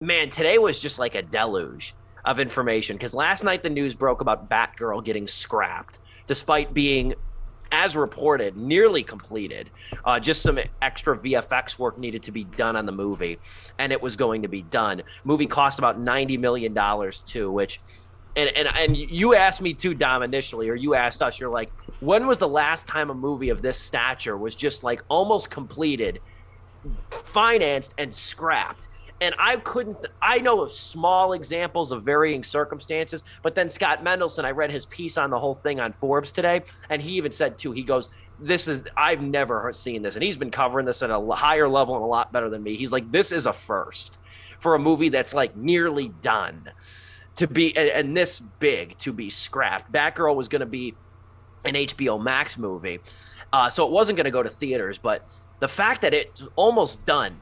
Man, today was just like a deluge of information because last night the news broke about Batgirl getting scrapped, despite being, as reported, nearly completed. Just some extra VFX work needed to be done on the movie, and it was going to be done. Movie cost about $90 million too, which. And you asked me too, Dom, initially, or you asked us, you're like, when was the last time a movie of this stature was just like almost completed, financed, and scrapped? And I know of small examples of varying circumstances, but then Scott Mendelson, I read his piece on the whole thing on Forbes today, and he even said too, he goes, I've never seen this. And he's been covering this at a higher level and a lot better than me. He's like, this is a first for a movie that's like nearly done to be, and this big to be scrapped. Batgirl was going to be an HBO Max movie. So it wasn't going to go to theaters, but the fact that it's almost done,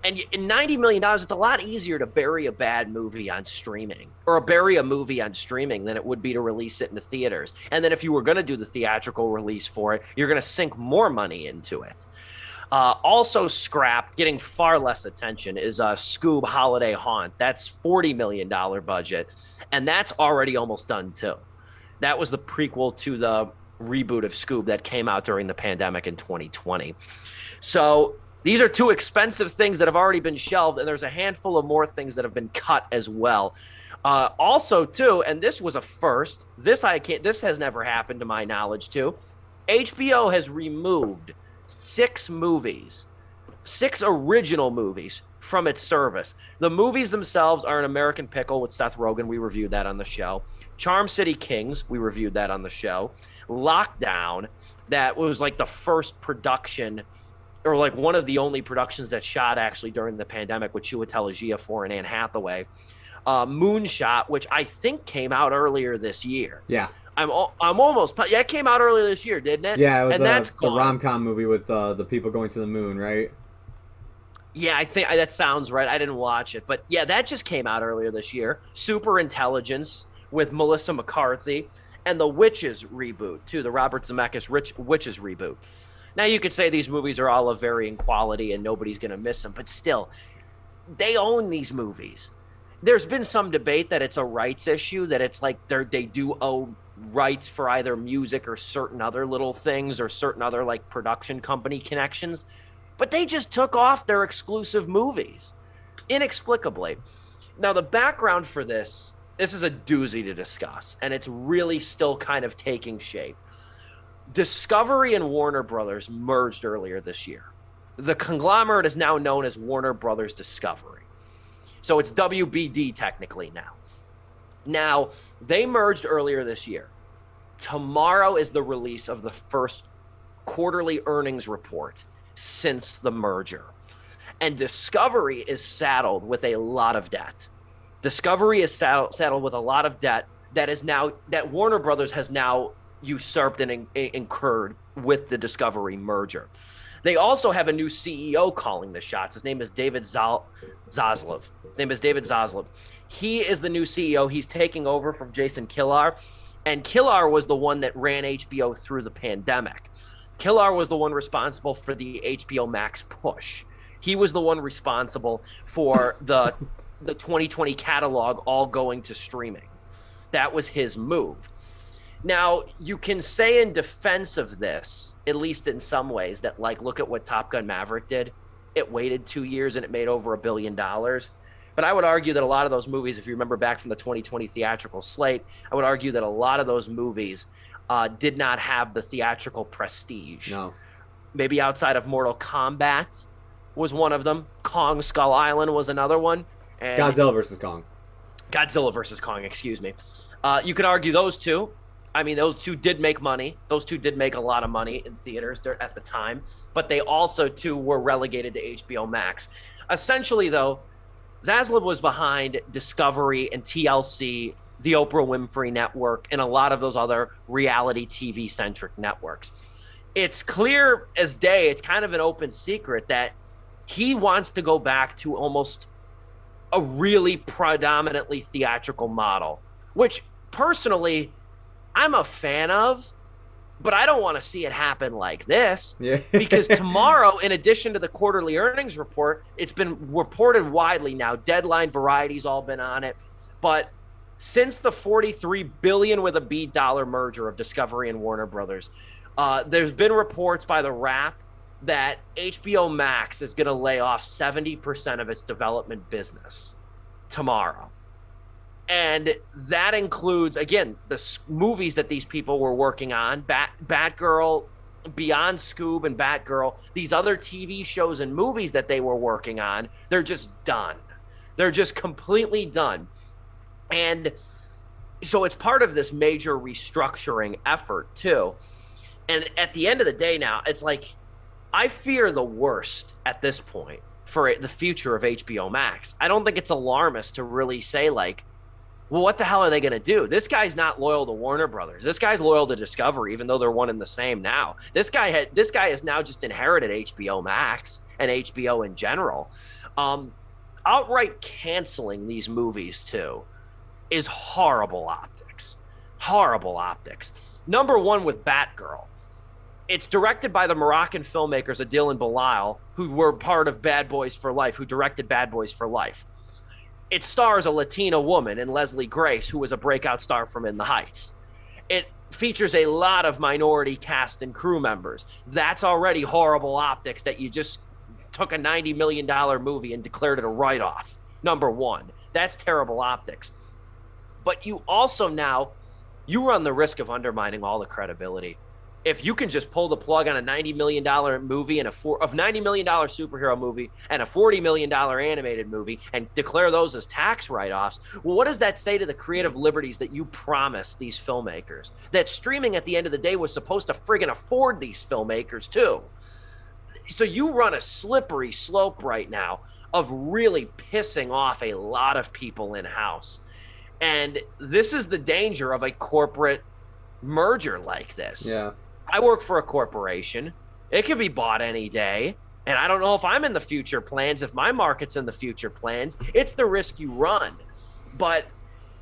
and in $90 million, it's a lot easier to bury a bad movie on streaming or bury a movie on streaming than it would be to release it in the theaters. And then if you were going to do the theatrical release for it, you're going to sink more money into it. Also scrapped, getting far less attention, is Scoob Holiday Haunt. That's $40 million budget, and that's already almost done too. That was the prequel to the reboot of Scoob that came out during the pandemic in 2020. So these are two expensive things that have already been shelved, and there's a handful of more things that have been cut as well. Also, too, and this was a first. This has never happened to my knowledge, too. HBO has removed 6 original movies from its service. The movies themselves are An American Pickle with Seth Rogen. We reviewed that on the show. Charm City Kings. We reviewed that on the show. Lockdown. That was like the first production, or like one of the only productions that shot actually during the pandemic with Chiwetel Ejiofor and Anne Hathaway. Moonshot, which I think came out earlier this year. Yeah. I'm almost, yeah, it came out earlier this year, didn't it? Yeah, it was and that's the rom-com movie with the people going to the moon, right? Yeah, I think that sounds right. I didn't watch it, but yeah, that just came out earlier this year. Super Intelligence with Melissa McCarthy, and the Witches reboot too, the Robert Zemeckis Witches reboot. Now you could say these movies are all of varying quality and nobody's going to miss them, but still, they own these movies. There's been some debate that it's a rights issue, that it's like they do owe rights for either music or certain other little things or certain other like production company connections, but they just took off their exclusive movies inexplicably. Now the background for this is a doozy to discuss, and it's really still kind of taking shape. Discovery and Warner Brothers merged earlier this year. The conglomerate is now known as Warner Brothers Discovery. So it's WBD technically now. Now, they merged earlier this year. Tomorrow is the release of the first quarterly earnings report since the merger. And Discovery is saddled with a lot of debt. Discovery is saddled with a lot of debt that Warner Brothers has now usurped and incurred with the Discovery merger. They also have a new CEO calling the shots. His name is David Zaslav. He is the new CEO. He's taking over from Jason Kilar. And Kilar was the one that ran HBO through the pandemic. Kilar was the one responsible for the HBO Max push. He was the one responsible for the 2020 catalog all going to streaming. That was his move. Now, you can say in defense of this, at least in some ways, that like, look at what Top Gun Maverick did. It waited 2 years and it made over $1 billion. But I would argue that a lot of those movies, if you remember back from the 2020 theatrical slate, I would argue that a lot of those movies did not have the theatrical prestige. No. Maybe outside of Mortal Kombat was one of them. Kong Skull Island was another one. And Godzilla versus Kong, excuse me. You could argue those two. I mean, those two did make money. Those two did make a lot of money in theaters at the time, but they also, too, were relegated to HBO Max. Essentially, though, Zaslav was behind Discovery and TLC, the Oprah Winfrey Network, and a lot of those other reality TV-centric networks. It's clear as day, it's kind of an open secret that he wants to go back to almost a really predominantly theatrical model, which personally I'm a fan of, But I don't want to see it happen like this, Yeah. because tomorrow, in addition to the quarterly earnings report, it's been reported widely now. Deadline, Variety's all been on it. But since the $43 billion with a B dollar merger of Discovery and Warner Brothers, there's been reports by the Wrap that HBO Max is going to lay off 70% of its development business tomorrow. And that includes, again, the movies that these people were working on, Batgirl, beyond Scoob and Batgirl, these other TV shows and movies that they were working on, they're just done. They're just completely done. And so it's part of this major restructuring effort, too. And at the end of the day now, it's like, I fear the worst at this point for the future of HBO Max. I don't think it's alarmist to really say, like, well, what the hell are they going to do? This guy's not loyal to Warner Brothers. This guy's loyal to Discovery, even though they're one and the same now. This guy has now just inherited HBO Max and HBO in general. Outright canceling these movies, too, is horrible optics. Horrible optics. Number one with Batgirl. It's directed by the Moroccan filmmakers Adil and Bilal, who were part of Bad Boys for Life, who directed Bad Boys for Life. It stars a Latina woman in Leslie Grace, who was a breakout star from In the Heights. It features a lot of minority cast and crew members. That's already horrible optics that you just took a $90 million movie and declared it a write-off. Number one. That's terrible optics. But you also now, you run the risk of undermining all the credibility. If you can just pull the plug on a $90 million movie and $90 million superhero movie and a $40 million animated movie and declare those as tax write-offs, well, what does that say to the creative liberties that you promised these filmmakers? That streaming at the end of the day was supposed to friggin' afford these filmmakers too. So you run a slippery slope right now of really pissing off a lot of people in-house. And this is the danger of a corporate merger like this. Yeah. I work for a corporation. It can be bought any day. And I don't know if I'm in the future plans, if my market's in the future plans. It's the risk you run. But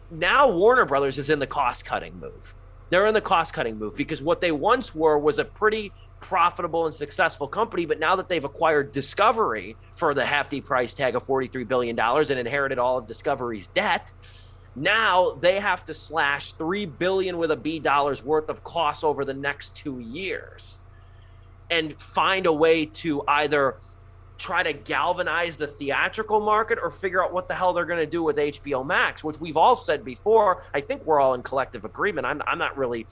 now Warner Brothers is in the cost-cutting move. They're in the cost-cutting move because what they once were was a pretty profitable and successful company. But now that they've acquired Discovery for the hefty price tag of $43 billion and inherited all of Discovery's debt, now they have to slash $3 billion with a B dollars worth of costs over the next 2 years and find a way to either try to galvanize the theatrical market or figure out what the hell they're going to do with HBO Max, which we've all said before. I think we're all in collective agreement. I'm not really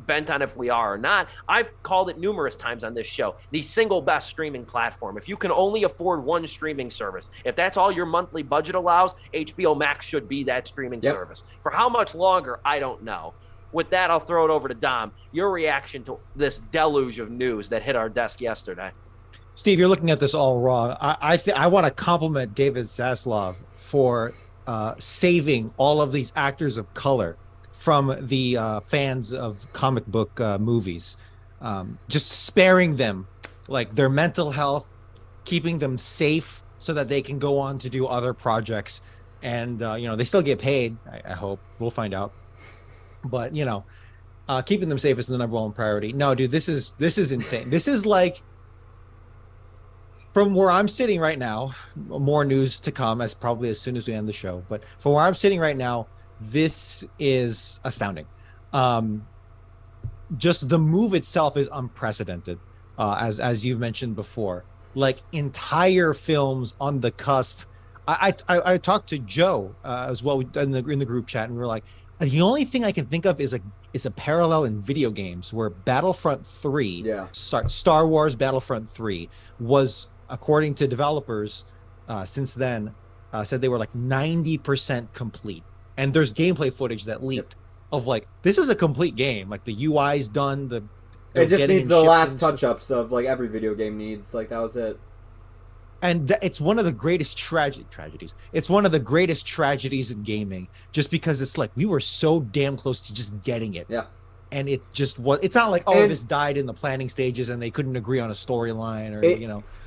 bent on if we are or not. I've called it numerous times on this show, the single best streaming platform. If you can only afford one streaming service, if that's all your monthly budget allows, HBO Max should be that streaming service. For how much longer, I don't know. With that, I'll throw it over to Dom. Your reaction to this deluge of news that hit our desk yesterday. Steve, you're looking at this all wrong. I want to compliment David Zaslav for saving all of these actors of color from the fans of comic book movies, just sparing them like their mental health, keeping them safe so that they can go on to do other projects. And, they still get paid. I hope we'll find out. But, keeping them safe is the number one priority. No, dude, this is insane. This is like, from where I'm sitting right now, more news to come as soon as we end the show. But from where I'm sitting right now, this is astounding. Just the move itself is unprecedented, as you've mentioned before. Like entire films on the cusp. I talked to Joe as well in the group chat, and we were like, the only thing I can think of is a parallel in video games where Battlefront 3, Star Wars Battlefront 3 was, according to developers, since then, said they were like 90% complete. And there's gameplay footage that leaked of like, this is a complete game. Like the UI's done. It just needs the last touch-ups of like every video game needs. Like that was it. And it's one of the greatest tragedies. It's one of the greatest tragedies in gaming, just because it's like we were so damn close to just getting it. Yeah. And it just was. It's not like this died in the planning stages and they couldn't agree on a storyline or It's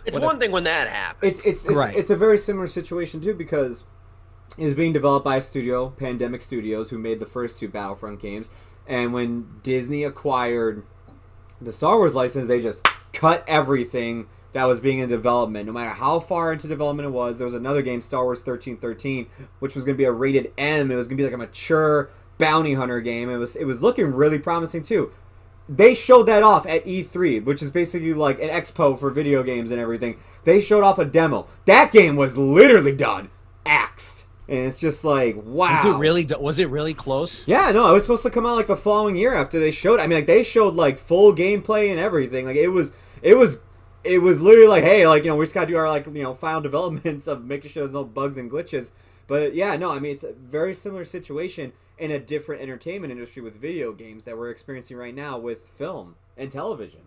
whatever. one thing when that happens. It's a very similar situation too, because it was being developed by a studio, Pandemic Studios, who made the first two Battlefront games. And when Disney acquired The Star Wars license, they just cut everything that was being in development. No matter how far into development it was, there was another game, Star Wars 1313, which was going to be a rated M. It was going to be like a mature bounty hunter game. It was looking really promising too. They showed that off at E3, which is basically like an expo for video games and everything. They showed off a demo. That game was literally done, axed, and it's just like, wow. Was it really close? Yeah, no, it was supposed to come out like the following year after they showed. I mean, like they showed like full gameplay and everything. Like it was literally like, hey, like, you know, we just gotta do our, like, you know, final developments of making sure there's no bugs and glitches. But yeah, no, I mean, it's a very similar situation in a different entertainment industry with video games that we're experiencing right now with film and television.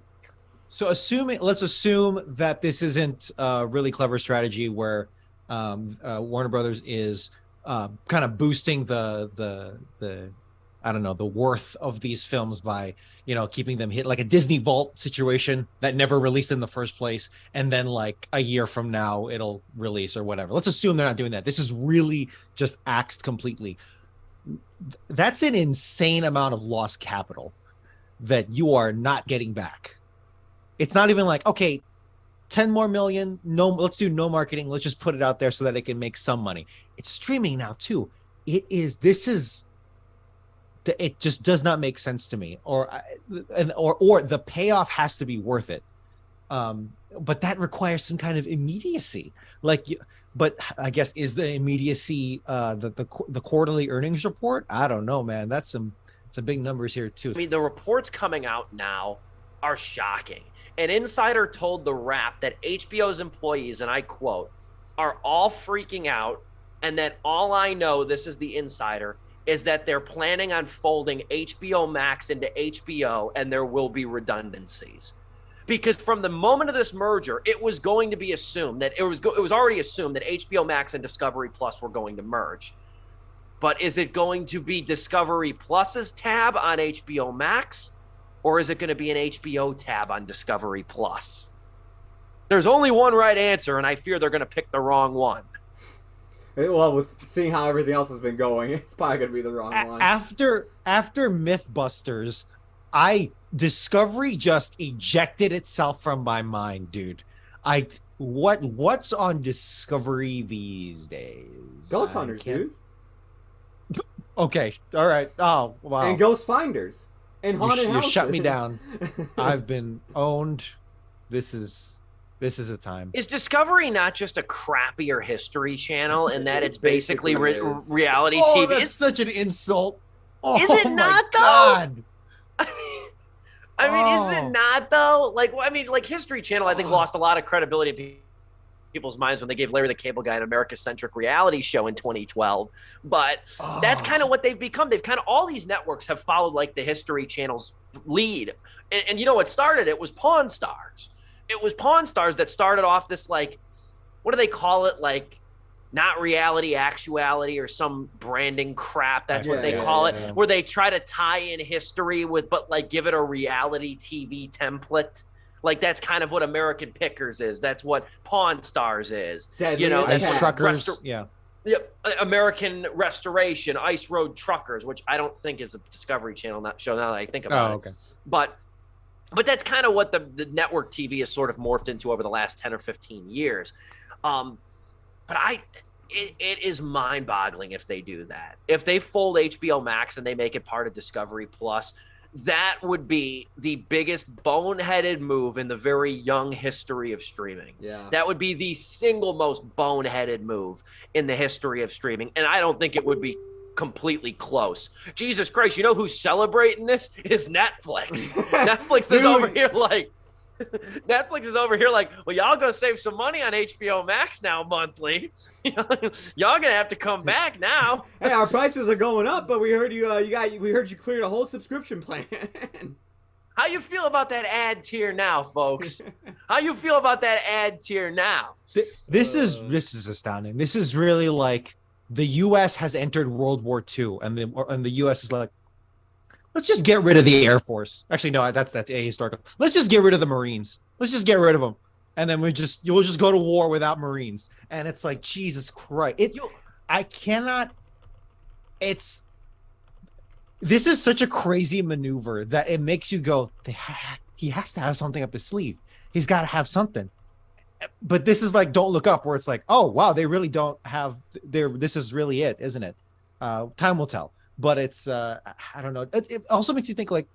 So let's assume that this isn't a really clever strategy where Warner Brothers is kind of boosting the I don't know, the worth of these films by, you know, keeping them hit like a Disney Vault situation that never released in the first place, and then like a year from now it'll release or whatever. Let's assume they're not doing that. This is really just axed completely. That's an insane amount of lost capital that you are not getting back. It's not even like, okay, 10 more million, no, let's do no marketing, let's just put it out there so that it can make some money. It's streaming now too. It just does not make sense to me, or the payoff has to be worth it. But that requires some kind of immediacy. But I guess, is the immediacy the quarterly earnings report? I don't know, man. That's some big numbers here too. I mean, the reports coming out now are shocking. An insider told The Wrap that HBO's employees, and I quote, are all freaking out, and that all I know, this is the insider, is that they're planning on folding HBO Max into HBO, and there will be redundancies. Because from the moment of this merger, it was going to be assumed that it was already assumed that HBO Max and Discovery Plus were going to merge. But is it going to be Discovery Plus's tab on HBO Max, or is it going to be an HBO tab on Discovery Plus? There's only one right answer, and I fear they're going to pick the wrong one. Well, with seeing how everything else has been going, it's probably going to be the wrong one. After Mythbusters, Discovery just ejected itself from my mind, dude. What's on Discovery these days? Ghost Hunters, dude. Okay, all right. Oh, wow. And Ghost Finders. And Haunted Houses. You shut me down. I've been owned. This is a time. Is Discovery not just a crappier history channel in that it's basically reality TV? That's such an insult. Is it not, though? God. I mean, is it not, though? Like History Channel, I think, lost a lot of credibility in people's minds when they gave Larry the Cable Guy an America-centric reality show in 2012. But that's kind of what they've become. All these networks have followed, like, the History Channel's lead. And you know what started it was Pawn Stars. It was Pawn Stars that started off this, like, what do they call it? Like, not reality, actuality, or some branding crap. That's what they call it. Where they try to tie in history but like give it a reality TV template. Like, that's kind of what American Pickers is. That's what Pawn Stars is. As truckers. Yep. American Restoration, Ice Road Truckers, which I don't think is a Discovery Channel show now that I think about it. Okay. But that's kind of what the network TV has sort of morphed into over the last 10 or 15 years. But it is mind-boggling if they do that. If they fold HBO Max and they make it part of Discovery Plus, that would be the biggest boneheaded move in the very young history of streaming. Yeah. That would be the single most boneheaded move in the history of streaming. And I don't think it would be completely close. Jesus Christ, you know who's celebrating this? Is Netflix. Netflix is over here like, well, y'all gonna save some money on HBO Max now monthly. Y'all gonna have to come back now. Hey, our prices are going up, but we heard you cleared a whole subscription plan. How you feel about that ad tier now, folks? How you feel about that ad tier now? This is astounding. This is really like the U.S. has entered World War II, and the U.S. is like, let's just get rid of the Air Force. Actually, no, that's ahistorical. Let's just get rid of the Marines. Let's just get rid of them, and then you'll just go to war without Marines. And it's like, Jesus Christ! I cannot. This is such a crazy maneuver that it makes you go, he has to have something up his sleeve. He's got to have something. But this is like Don't Look Up, where it's like, oh wow, they really don't have this is really it, isn't it? Time will tell. But it's I don't know. It also makes you think, like,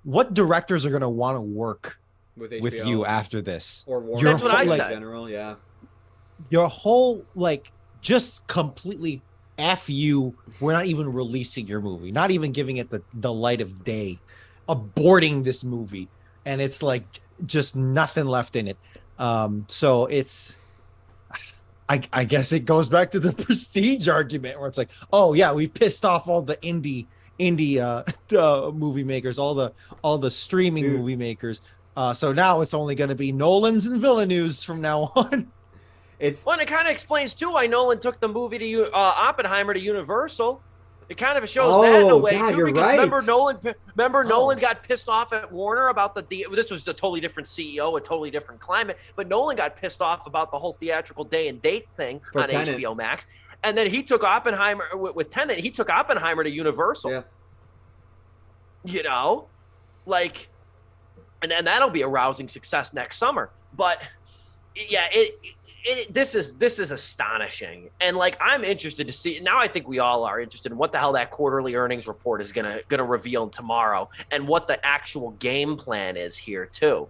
what directors are going to want to work with you after this, or Warner. That's what I in said. general. Yeah, your whole, like, just completely F you. We're not even releasing your movie, not even giving it the light of day, aborting this movie, and it's like just nothing left in it. So it's, I guess it goes back to the Prestige argument, where it's like, oh yeah, we've pissed off all the indie movie makers, all the streaming movie makers. So now it's only going to be Nolan's and Villeneuve's from now on. And it kind of explains too why Nolan took the movie to Oppenheimer to Universal. It kind of shows that in a way God, too, you're because right. Nolan got pissed off at Warner about this was a totally different CEO, a totally different climate, but Nolan got pissed off about the whole theatrical day and date thing on Tenet. HBO Max, and then he took Oppenheimer with Tenet. He took Oppenheimer to Universal. Yeah. You know, like, and that'll be a rousing success next summer. But yeah, this is astonishing, and like, I'm interested to see now. I think we all are interested in what the hell that quarterly earnings report is gonna reveal tomorrow, and what the actual game plan is here too.